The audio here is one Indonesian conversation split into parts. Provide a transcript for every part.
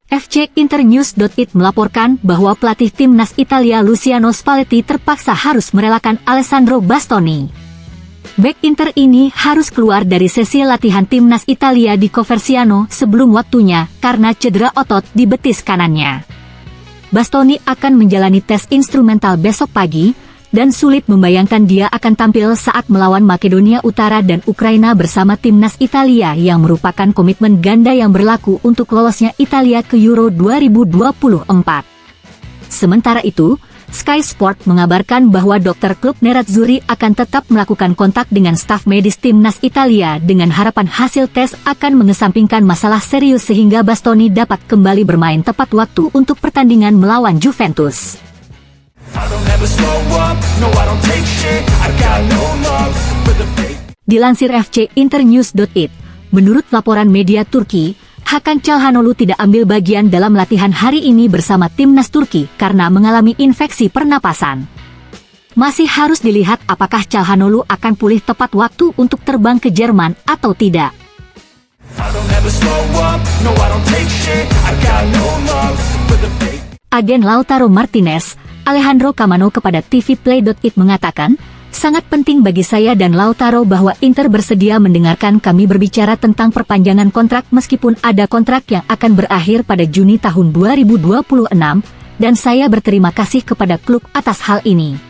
FC Internews.it melaporkan bahwa pelatih timnas Italia Luciano Spalletti terpaksa harus merelakan Alessandro Bastoni. Bek Inter ini harus keluar dari sesi latihan timnas Italia di Coverciano sebelum waktunya karena cedera otot di betis kanannya. Bastoni akan menjalani tes instrumental besok pagi, dan sulit membayangkan dia akan tampil saat melawan Makedonia Utara dan Ukraina bersama timnas Italia yang merupakan komitmen ganda yang berlaku untuk lolosnya Italia ke Euro 2024. Sementara itu, Sky Sport mengabarkan bahwa dokter klub Nerazzurri akan tetap melakukan kontak dengan staf medis timnas Italia dengan harapan hasil tes akan mengesampingkan masalah serius sehingga Bastoni dapat kembali bermain tepat waktu untuk pertandingan melawan Juventus. Dilansir FC Internews.it, menurut laporan media Turki, Hakan Çalhanoğlu tidak ambil bagian dalam latihan hari ini bersama timnas Turki karena mengalami infeksi pernapasan. Masih harus dilihat apakah Çalhanoğlu akan pulih tepat waktu untuk terbang ke Jerman atau tidak. Agen Lautaro Martinez, Alejandro Camano kepada tvplay.it mengatakan, sangat penting bagi saya dan Lautaro bahwa Inter bersedia mendengarkan kami berbicara tentang perpanjangan kontrak meskipun ada kontrak yang akan berakhir pada Juni tahun 2026, dan saya berterima kasih kepada klub atas hal ini.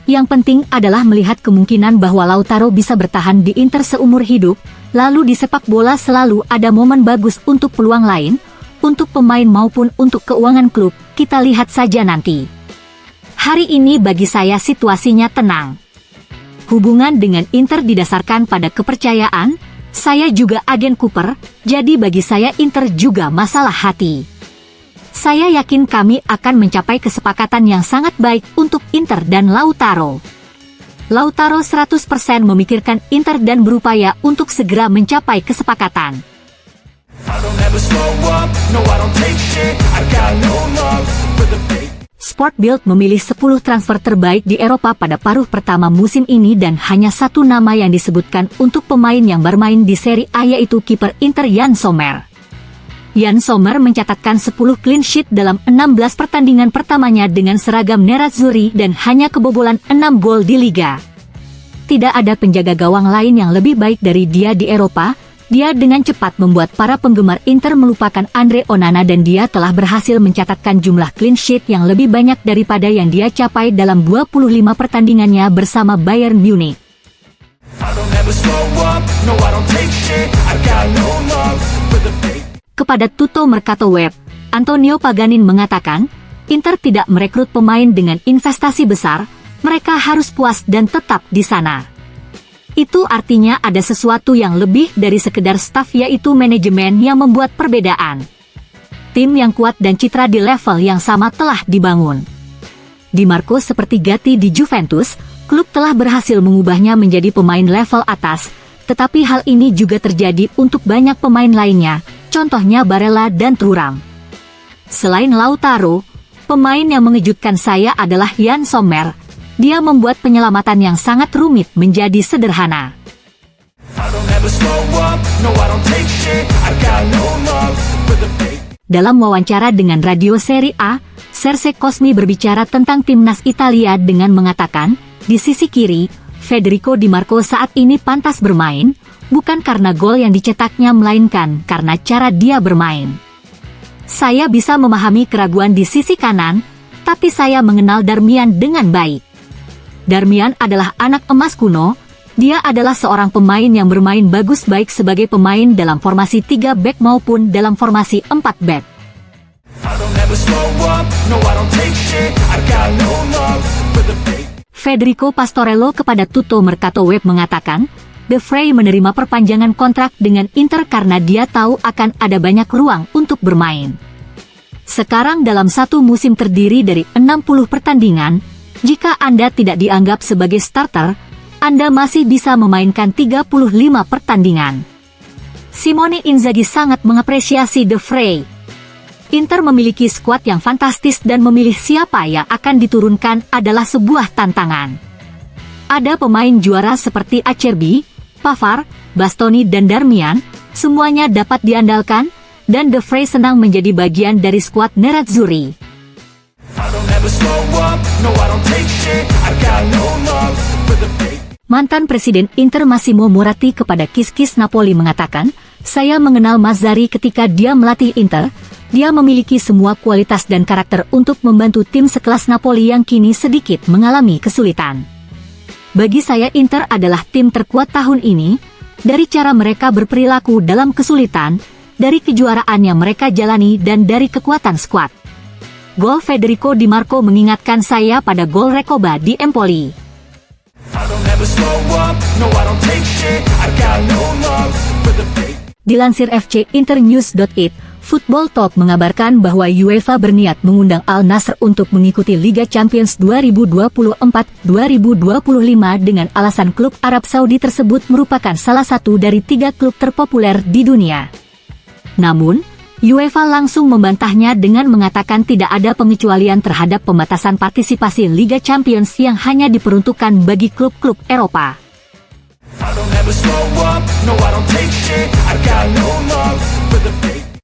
Yang penting adalah melihat kemungkinan bahwa Lautaro bisa bertahan di Inter seumur hidup, lalu di sepak bola selalu ada momen bagus untuk peluang lain, untuk pemain maupun untuk keuangan klub, kita lihat saja nanti. Hari ini bagi saya situasinya tenang. Hubungan dengan Inter didasarkan pada kepercayaan, saya juga agen Cooper, jadi bagi saya Inter juga masalah hati. Saya yakin kami akan mencapai kesepakatan yang sangat baik untuk Inter dan Lautaro. Lautaro 100% memikirkan Inter dan berupaya untuk segera mencapai kesepakatan. Sport Bild memilih 10 transfer terbaik di Eropa pada paruh pertama musim ini dan hanya satu nama yang disebutkan untuk pemain yang bermain di Serie A yaitu kiper Inter Yann Sommer. Yann Sommer mencatatkan 10 clean sheet dalam 16 pertandingan pertamanya dengan seragam Nerazzurri dan hanya kebobolan 6 gol di Liga. Tidak ada penjaga gawang lain yang lebih baik dari dia di Eropa. Dia dengan cepat membuat para penggemar Inter melupakan Andre Onana dan dia telah berhasil mencatatkan jumlah clean sheet yang lebih banyak daripada yang dia capai dalam 25 pertandingannya bersama Bayern Munich. Kepada Tutto Mercato Web, Antonio Paganin mengatakan, Inter tidak merekrut pemain dengan investasi besar, mereka harus puas dan tetap di sana. Itu artinya ada sesuatu yang lebih dari sekedar staf yaitu manajemen yang membuat perbedaan. Tim yang kuat dan citra di level yang sama telah dibangun. Di Marco seperti Gatti di Juventus, klub telah berhasil mengubahnya menjadi pemain level atas, tetapi hal ini juga terjadi untuk banyak pemain lainnya, contohnya Barella dan Thuram. Selain Lautaro, pemain yang mengejutkan saya adalah Yann Sommer. Dia membuat penyelamatan yang sangat rumit menjadi sederhana. Dalam wawancara dengan radio Serie A, Serse Cosmi berbicara tentang timnas Italia dengan mengatakan, di sisi kiri, Federico Di Marco saat ini pantas bermain, bukan karena gol yang dicetaknya melainkan karena cara dia bermain. Saya bisa memahami keraguan di sisi kanan, tapi saya mengenal Darmian dengan baik. Darmian adalah anak emas kuno, dia adalah seorang pemain yang bermain bagus baik sebagai pemain dalam formasi 3 back maupun dalam formasi 4 back. Federico Pastorello kepada Tutto Mercato Web mengatakan, De Vrij menerima perpanjangan kontrak dengan Inter karena dia tahu akan ada banyak ruang untuk bermain. Sekarang dalam satu musim terdiri dari 60 pertandingan, jika Anda tidak dianggap sebagai starter, Anda masih bisa memainkan 35 pertandingan. Simone Inzaghi sangat mengapresiasi De Vrij. Inter memiliki skuad yang fantastis dan memilih siapa yang akan diturunkan adalah sebuah tantangan. Ada pemain juara seperti Acerbi, Pavard, Bastoni dan Darmian, semuanya dapat diandalkan, dan De Vrij senang menjadi bagian dari skuad Nerazzurri. Mantan Presiden Inter Massimo Moratti kepada Kiss Napoli mengatakan, "Saya mengenal Mazzarri ketika dia melatih Inter. Dia memiliki semua kualitas dan karakter untuk membantu tim sekelas Napoli yang kini sedikit mengalami kesulitan. Bagi saya Inter adalah tim terkuat tahun ini, dari cara mereka berperilaku dalam kesulitan, dari kejuaraan yang mereka jalani dan dari kekuatan skuad." Gol Federico Di Marco mengingatkan saya pada gol Recoba di Empoli. Dilansir fcinternews.it, Football Talk mengabarkan bahwa UEFA berniat mengundang Al Nassr untuk mengikuti Liga Champions 2024-2025 dengan alasan klub Arab Saudi tersebut merupakan salah satu dari 3 klub terpopuler di dunia. Namun, UEFA langsung membantahnya dengan mengatakan tidak ada pengecualian terhadap pembatasan partisipasi Liga Champions yang hanya diperuntukkan bagi klub-klub Eropa.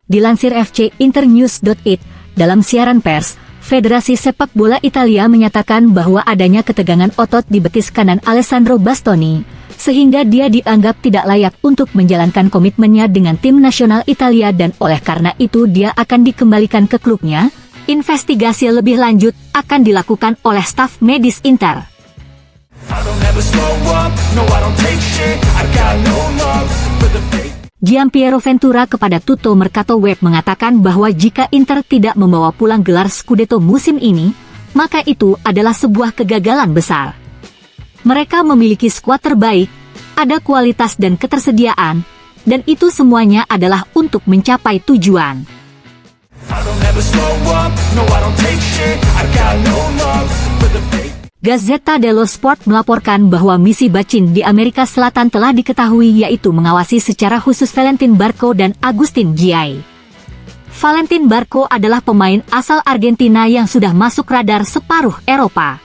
Dilansir fcinternews.it, dalam siaran pers, Federasi Sepak Bola Italia menyatakan bahwa adanya ketegangan otot di betis kanan Alessandro Bastoni, sehingga dia dianggap tidak layak untuk menjalankan komitmennya dengan tim nasional Italia dan oleh karena itu dia akan dikembalikan ke klubnya. Investigasi lebih lanjut akan dilakukan oleh staf medis Inter. Gianpiero Ventura kepada Tutto Mercato Web mengatakan bahwa jika Inter tidak membawa pulang gelar Scudetto musim ini, maka itu adalah sebuah kegagalan besar. Mereka memiliki skuad terbaik, ada kualitas dan ketersediaan, dan itu semuanya adalah untuk mencapai tujuan. Gazzetta dello Sport melaporkan bahwa misi Bacin di Amerika Selatan telah diketahui, yaitu mengawasi secara khusus Valentin Barco dan Agustin Giai. Valentin Barco adalah pemain asal Argentina yang sudah masuk radar separuh Eropa.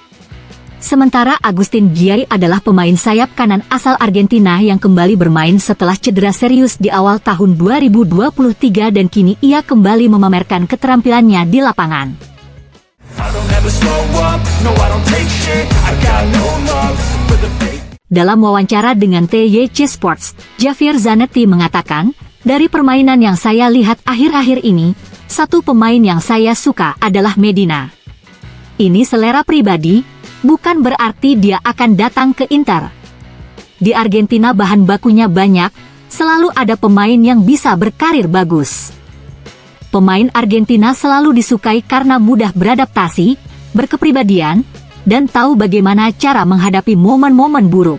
Sementara Agustin Giai adalah pemain sayap kanan asal Argentina yang kembali bermain setelah cedera serius di awal tahun 2023 dan kini ia kembali memamerkan keterampilannya di lapangan. Dalam wawancara dengan TYC Sports, Javier Zanetti mengatakan, "Dari permainan yang saya lihat akhir-akhir ini, satu pemain yang saya suka adalah Medina. Ini selera pribadi, bukan berarti dia akan datang ke Inter. Di Argentina bahan bakunya banyak, selalu ada pemain yang bisa berkarir bagus. Pemain Argentina selalu disukai karena mudah beradaptasi, berkepribadian, dan tahu bagaimana cara menghadapi momen-momen buruk.